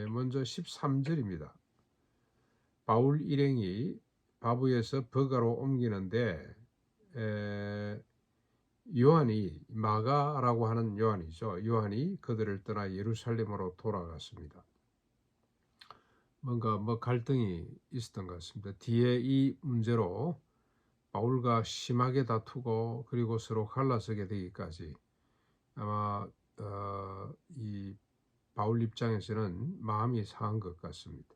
먼저 13절입니다. 바울 일행이 바부에서 버가로 옮기는데 요한이, 마가라고 하는 요한이죠. 요한이 그들을 떠나 예루살렘으로 돌아갔습니다. 뭔가 갈등이 있었던 것 같습니다. 뒤에 이 문제로 바울과 심하게 다투고 그리고 서로 갈라서게 되기까지 아마 이 바울 입장에서는 마음이 상한 것 같습니다.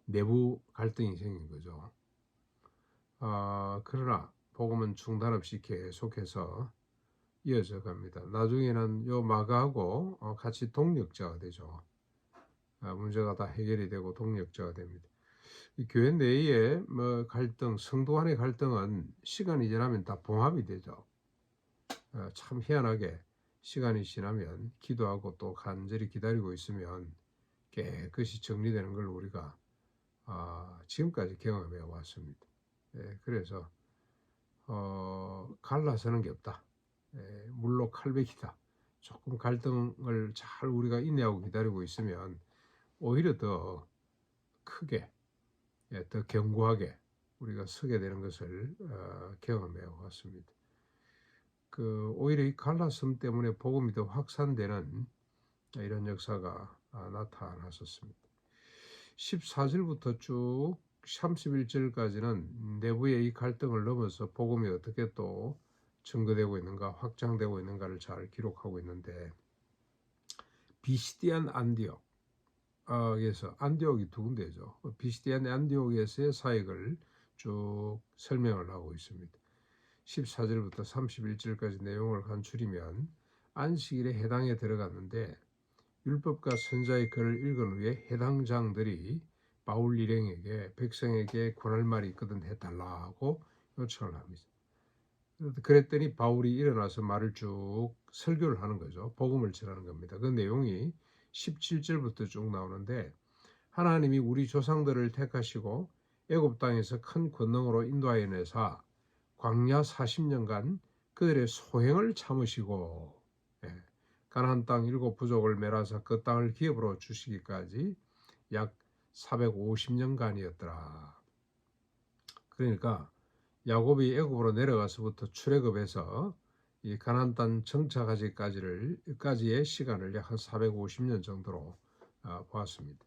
내부 갈등이 생긴 거죠. 그러나 복음은 중단 없이 계속해서 이어져 갑니다. 나중에는 요 마가하고 같이 동력자가 되죠. 문제가 다 해결이 되고 동력자가 됩니다. 이 교회 내의 갈등, 성도 간의 갈등은 시간이 지나면 다 봉합이 되죠. 참 희한하게 시간이 지나면 기도하고 또 간절히 기다리고 있으면 깨끗이 정리되는 걸 우리가 지금까지 경험해 왔습니다. 그래서 갈라서는 게 없다. 물로 칼백이다. 조금 갈등을 잘 우리가 인내하고 기다리고 있으면 오히려 더 크게, 더 견고하게 우리가 서게 되는 것을 경험해 왔습니다. 오히려 이 갈라섬 때문에 복음이 더 확산되는 이런 역사가 나타났었습니다. 14절부터 쭉 31절까지는 내부의 이 갈등을 넘어서 복음이 어떻게 또 증거되고 있는가, 확장되고 있는가를 잘 기록하고 있는데, 비시디안 안디옥에서, 안디옥이 두 군데죠. 비시디안 안디옥에서의 사역을 쭉 설명을 하고 있습니다. 14절부터 31절까지 내용을 간추리면 안식일에 해당에 들어갔는데 율법과 선자의 글을 읽은 후에 해당장들이 바울 일행에게 백성에게 권할 말이 있거든 해달라고 요청을 합니다. 그랬더니 바울이 일어나서 말을 쭉 설교를 하는 거죠. 복음을 전하는 겁니다. 그 내용이 17절부터 쭉 나오는데, 하나님이 우리 조상들을 택하시고 애굽 땅에서 큰 권능으로 인도하여 내사 광야 40년간 그들의 소행을 참으시고 가나안 땅 7부족을 멸하사 그 땅을 기업으로 주시기까지 약 450년간이었더라. 그러니까 야곱이 애굽으로 내려가서부터 출애굽해서 이 가나안 땅 정착하기까지의 시간을 약 한 450년 정도로 보았습니다.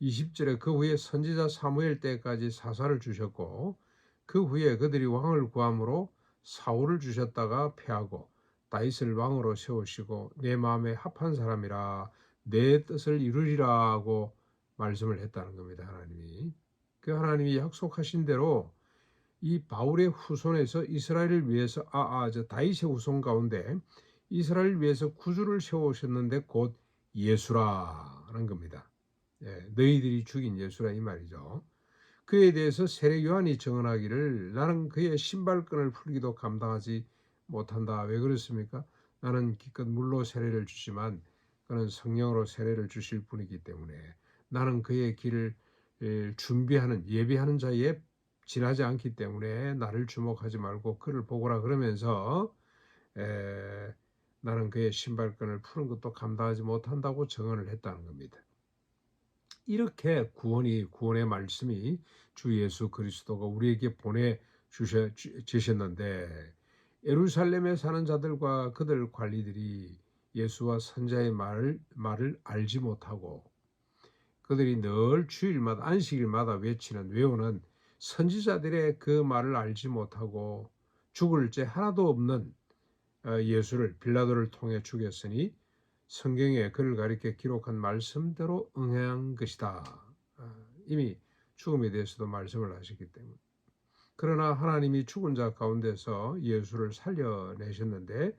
20절에 그 후에 선지자 사무엘 때까지 사사를 주셨고 그 후에 그들이 왕을 구함으로 사울을 주셨다가 패하고 다윗을 왕으로 세우시고 내 마음에 합한 사람이라 내 뜻을 이루리라고 말씀을 했다는 겁니다. 하나님이. 그 하나님이 약속하신 대로 이 바울의 후손에서 이스라엘을 위해서 저 다윗의 후손 가운데 이스라엘을 위해서 구주를 세우셨는데 곧 예수라는 겁니다. 너희들이 죽인 예수라 이 말이죠. 그에 대해서 세례 요한이 증언하기를 나는 그의 신발끈을 풀기도 감당하지 못한다. 왜 그렇습니까? 나는 기껏 물로 세례를 주지만 그는 성령으로 세례를 주실 분이기 때문에 나는 그의 길을 준비하는 예비하는 자에 지나지 않기 때문에 나를 주목하지 말고 그를 보거라 그러면서 나는 그의 신발끈을 푸는 것도 감당하지 못한다고 증언을 했다는 겁니다. 이렇게 구원의 말씀이 주 예수 그리스도가 우리에게 보내주셨는데 예루살렘에 사는 자들과 그들 관리들이 예수와 선자의 말을 알지 못하고 그들이 늘 주일마다 안식일마다 외우는 선지자들의 그 말을 알지 못하고 죽을 죄 하나도 없는 예수를 빌라도를 통해 죽였으니 성경에 그를 가리켜 기록한 말씀대로 응한 것이다. 이미 죽음에 대해서도 말씀을 하셨기 때문에. 그러나 하나님이 죽은 자 가운데서 예수를 살려내셨는데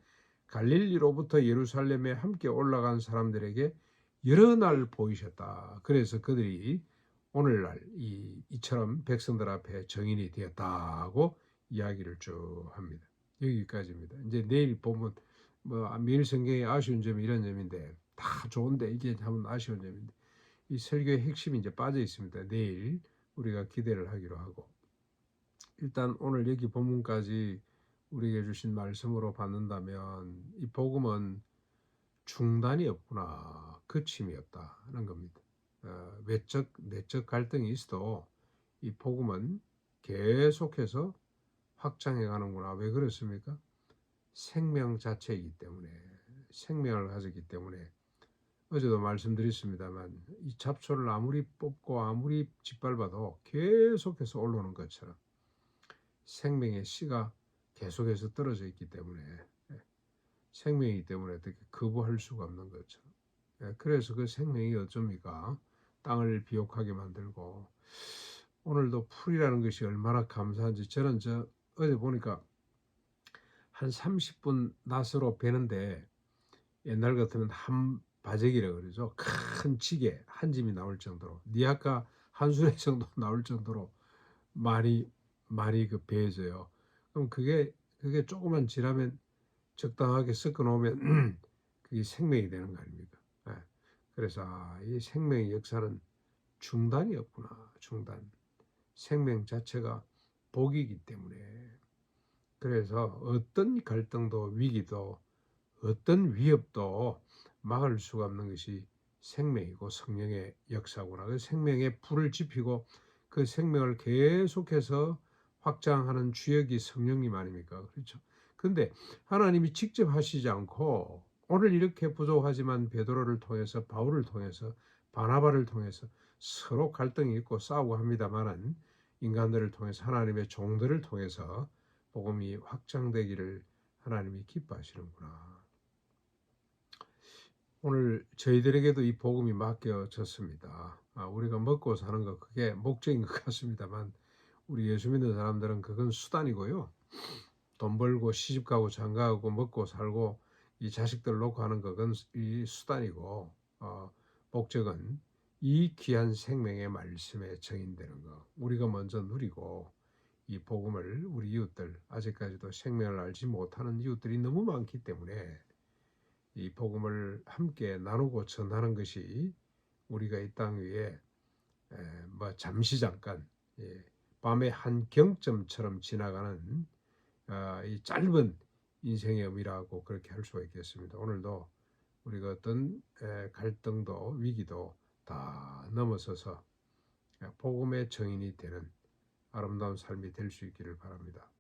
갈릴리로부터 예루살렘에 함께 올라간 사람들에게 여러 날 보이셨다. 그래서 그들이 오늘날 이처럼 백성들 앞에 정인이 되었다고 이야기를 쭉 합니다. 여기까지입니다. 이제 내일 보면 매일 성경의 아쉬운 점이 이런 점인데 다 좋은데 이게 참 아쉬운 점인데 이 설교의 핵심이 이제 빠져 있습니다. 내일 우리가 기대를 하기로 하고 일단 오늘 여기 본문까지 우리에게 주신 말씀으로 받는다면 이 복음은 중단이 없구나, 그침이 없다는 겁니다. 내적 갈등이 있어도 이 복음은 계속해서 확장해 가는구나. 왜 그렇습니까? 생명 자체이기 때문에, 생명을 가졌기 때문에. 어제도 말씀드렸습니다만 이 잡초를 아무리 뽑고 아무리 짓밟아도 계속해서 올라오는 것처럼 생명의 씨가 계속해서 떨어져 있기 때문에, 생명이기 때문에 어떻게 거부할 수가 없는 것처럼. 그래서 그 생명이 어쩝니까? 땅을 비옥하게 만들고, 오늘도 풀이라는 것이 얼마나 감사한지. 저는 어제 보니까 한 30분 낫으로 베는데, 옛날 같으면 한 바제기라 그러죠. 큰 찌개 한 짐이 나올 정도로, 니아까 한 수레 정도 나올 정도로 많이 그 배져요. 그럼 그게 조금만 지나면, 적당하게 섞어 놓으면 그게 생명이 되는 거 아닙니까? 예. 그래서 이 생명의 역사는 중단이 없구나. 중단. 생명 자체가 복이기 때문에. 그래서 어떤 갈등도 위기도 어떤 위협도 막을 수가 없는 것이 생명이고 성령의 역사구나. 그 생명의 불을 지피고 그 생명을 계속해서 확장하는 주역이 성령님 아닙니까? 그렇죠. 근데 하나님이 직접 하시지 않고 오늘 이렇게 부족하지만 베드로를 통해서, 바울을 통해서, 바나바를 통해서 서로 갈등이 있고 싸우고 합니다만은, 인간들을 통해서, 하나님의 종들을 통해서 복음이 확장되기를 하나님이 기뻐하시는구나. 오늘 저희들에게도 이 복음이 맡겨졌습니다. 우리가 먹고 사는 거, 그게 목적인 것 같습니다만, 우리 예수 믿는 사람들은 그건 수단이고요. 돈 벌고 시집 가고 장가가고 먹고 살고 이 자식들 놓고 하는 그건 이 수단이고, 목적은 이 귀한 생명의 말씀에 정인되는 거, 우리가 먼저 누리고, 이 복음을 우리 이웃들, 아직까지도 생명을 알지 못하는 이웃들이 너무 많기 때문에 이 복음을 함께 나누고 전하는 것이, 우리가 이 땅 위에 잠시 잠깐, 밤의 한 경점처럼 지나가는 이 짧은 인생의 의미라고 그렇게 할 수가 있겠습니다. 오늘도 우리가 어떤 갈등도 위기도 다 넘어서서 복음의 정인이 되는 아름다운 삶이 될 수 있기를 바랍니다.